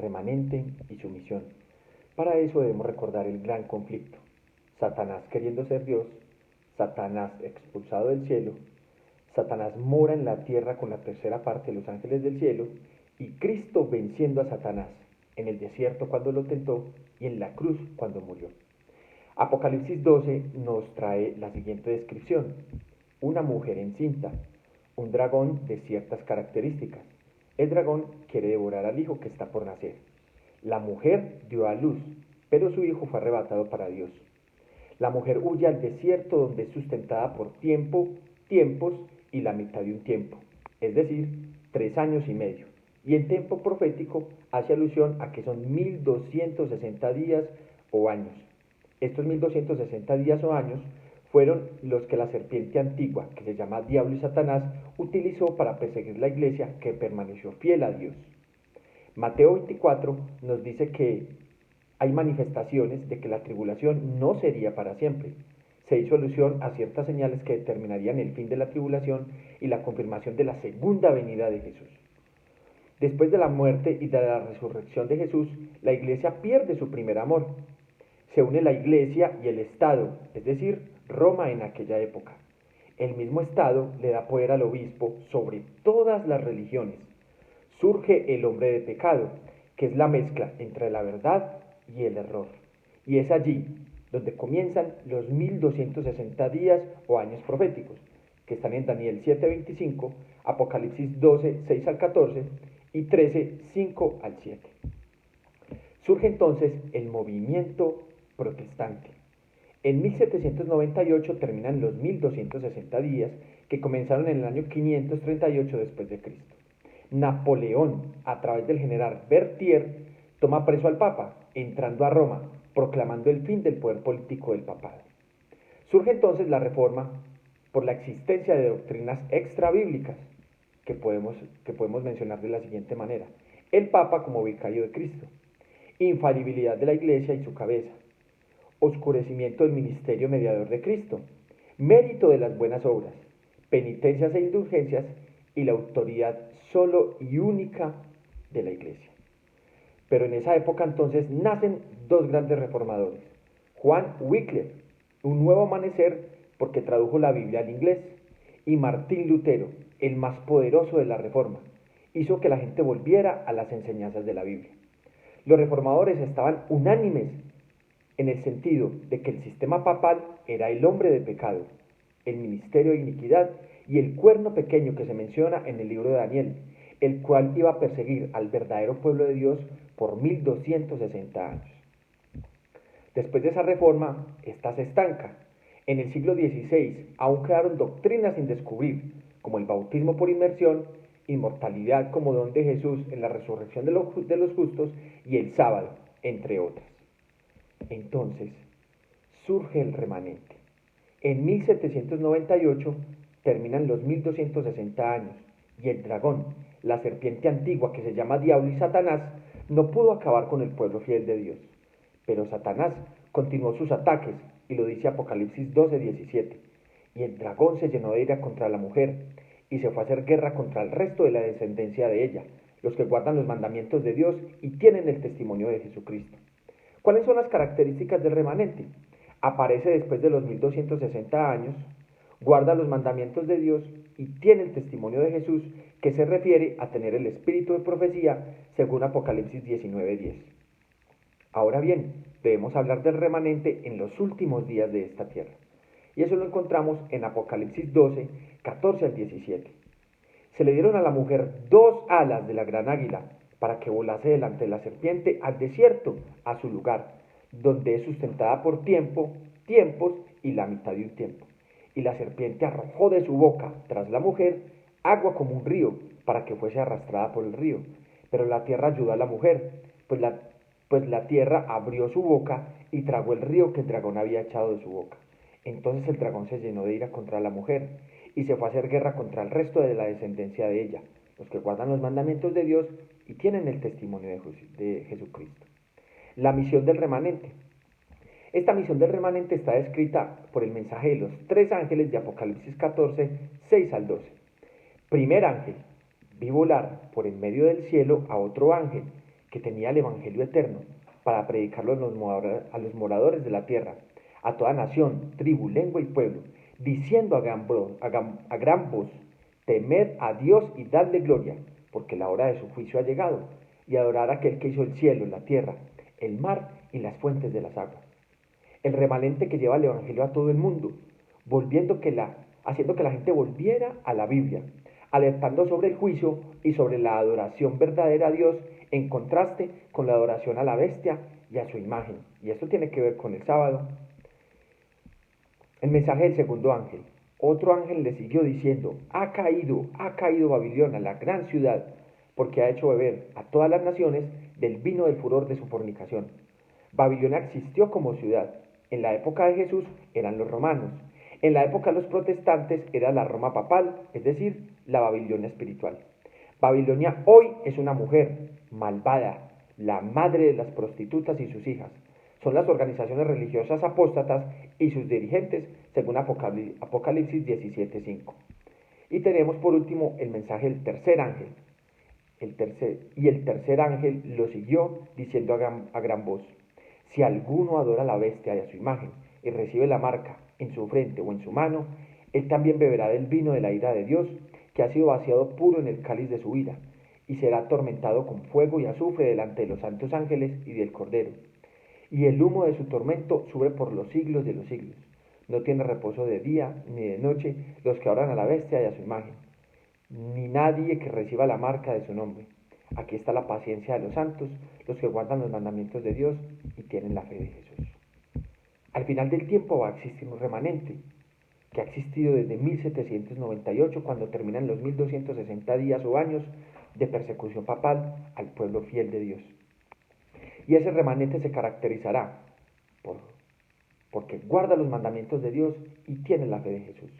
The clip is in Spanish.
remanente y su misión. Para eso debemos recordar el gran conflicto. Satanás queriendo ser Dios, Satanás expulsado del cielo, Satanás mora en la tierra con la tercera parte de los ángeles del cielo, y Cristo venciendo a Satanás en el desierto cuando lo tentó y en la cruz cuando murió. Apocalipsis 12 nos trae la siguiente descripción: una mujer encinta, un dragón de ciertas características. El dragón quiere devorar al hijo que está por nacer. La mujer dio a luz, pero su hijo fue arrebatado para Dios. La mujer huye al desierto donde es sustentada por tiempos y la mitad de un tiempo, es decir, 3 años y medio. Y el tiempo profético hace alusión a que son 1260 días o años. Estos 1260 días o años fueron los que la serpiente antigua, que se llama Diablo y Satanás, utilizó para perseguir la iglesia que permaneció fiel a Dios. Mateo 24 nos dice que hay manifestaciones de que la tribulación no sería para siempre. Se hizo alusión a ciertas señales que determinarían el fin de la tribulación y la confirmación de la segunda venida de Jesús. Después de la muerte y de la resurrección de Jesús, la iglesia pierde su primer amor. Se une la iglesia y el Estado, es decir, Roma en aquella época. El mismo Estado le da poder al obispo sobre todas las religiones. Surge el hombre de pecado, que es la mezcla entre la verdad y el error. Y es allí donde comienzan los 1260 días o años proféticos, que están en Daniel 7:25, Apocalipsis 12:6 al 14 y 13:5 al 7. Surge entonces el movimiento protestante. En 1798 terminan los 1260 días que comenzaron en el año 538 después de Cristo. Napoleón, a través del general Berthier, toma preso al Papa, entrando a Roma, proclamando el fin del poder político del papado. Surge entonces la Reforma por la existencia de doctrinas extrabíblicas que podemos mencionar de la siguiente manera: el Papa como vicario de Cristo, infalibilidad de la Iglesia y su cabeza, oscurecimiento del ministerio mediador de Cristo, mérito de las buenas obras, penitencias e indulgencias y la autoridad solo y única de la Iglesia. Pero en esa época entonces nacen dos grandes reformadores: Juan Wycliffe, un nuevo amanecer porque tradujo la Biblia al inglés, y Martín Lutero, el más poderoso de la Reforma, hizo que la gente volviera a las enseñanzas de la Biblia. Los reformadores estaban unánimes en el sentido de que el sistema papal era el hombre de pecado, el ministerio de iniquidad y el cuerno pequeño que se menciona en el libro de Daniel, el cual iba a perseguir al verdadero pueblo de Dios por 1260 años. Después de esa reforma, esta se estanca. En el siglo XVI aún quedaron doctrinas sin descubrir, como el bautismo por inmersión, inmortalidad como don de Jesús en la resurrección de los justos y el sábado, entre otras. Entonces, surge el remanente. En 1798 terminan los 1260 años y el dragón, la serpiente antigua que se llama Diablo y Satanás, no pudo acabar con el pueblo fiel de Dios. Pero Satanás continuó sus ataques, y lo dice Apocalipsis 12:17. Y el dragón se llenó de ira contra la mujer, y se fue a hacer guerra contra el resto de la descendencia de ella, los que guardan los mandamientos de Dios y tienen el testimonio de Jesucristo. ¿Cuáles son las características del remanente? Aparece después de los 1260 años, guarda los mandamientos de Dios y tiene el testimonio de Jesús, que se refiere a tener el espíritu de profecía según Apocalipsis 19:10. Ahora bien, debemos hablar del remanente en los últimos días de esta tierra. Y eso lo encontramos en Apocalipsis 12, 14 al 17. Se le dieron a la mujer 2 alas de la gran águila para que volase delante de la serpiente al desierto, a su lugar, donde es sustentada por tiempos y la mitad de un tiempo. Y la serpiente arrojó de su boca, tras la mujer, agua como un río, para que fuese arrastrada por el río. Pero la tierra ayudó a la mujer, pues la tierra abrió su boca y tragó el río que el dragón había echado de su boca. Entonces el dragón se llenó de ira contra la mujer y se fue a hacer guerra contra el resto de la descendencia de ella, los que guardan los mandamientos de Dios y tienen el testimonio de Jesucristo. La misión del remanente. Esta misión del remanente está descrita por el mensaje de los 3 ángeles de Apocalipsis 14, 6 al 12. Primer ángel: vi volar por en medio del cielo a otro ángel, que tenía el Evangelio eterno, para predicarlo a los moradores de la tierra, a toda nación, tribu, lengua y pueblo, diciendo a gran voz, temed a Dios y dadle gloria, porque la hora de su juicio ha llegado, y adorar a aquel que hizo el cielo, la tierra, el mar y las fuentes de las aguas. El remanente que lleva el Evangelio a todo el mundo, haciendo que la gente volviera a la Biblia, alertando sobre el juicio y sobre la adoración verdadera a Dios en contraste con la adoración a la bestia y a su imagen. Y esto tiene que ver con el sábado. El mensaje del segundo ángel. Otro ángel le siguió diciendo, ha caído Babilonia, la gran ciudad, porque ha hecho beber a todas las naciones del vino del furor de su fornicación. Babilonia existió como ciudad. En la época de Jesús eran los romanos. En la época de los protestantes era la Roma papal, es decir, la Babilonia espiritual. Babilonia hoy es una mujer malvada, la madre de las prostitutas y sus hijas. Son las organizaciones religiosas apóstatas y sus dirigentes, según Apocalipsis 17:5. Y tenemos por último el mensaje del tercer ángel. El tercer ángel lo siguió diciendo a gran voz, si alguno adora a la bestia y a su imagen y recibe la marca en su frente o en su mano, él también beberá del vino de la ira de Dios, que ha sido vaciado puro en el cáliz de su ira, y será atormentado con fuego y azufre delante de los santos ángeles y del Cordero. Y el humo de su tormento sube por los siglos de los siglos. No tiene reposo de día ni de noche los que adoran a la bestia y a su imagen, ni nadie que reciba la marca de su nombre. Aquí está la paciencia de los santos, los que guardan los mandamientos de Dios y tienen la fe de Jesús. Al final del tiempo va a existir un remanente, que ha existido desde 1798, cuando terminan los 1260 días o años de persecución papal al pueblo fiel de Dios. Y ese remanente se caracterizará porque guarda los mandamientos de Dios y tiene la fe de Jesús.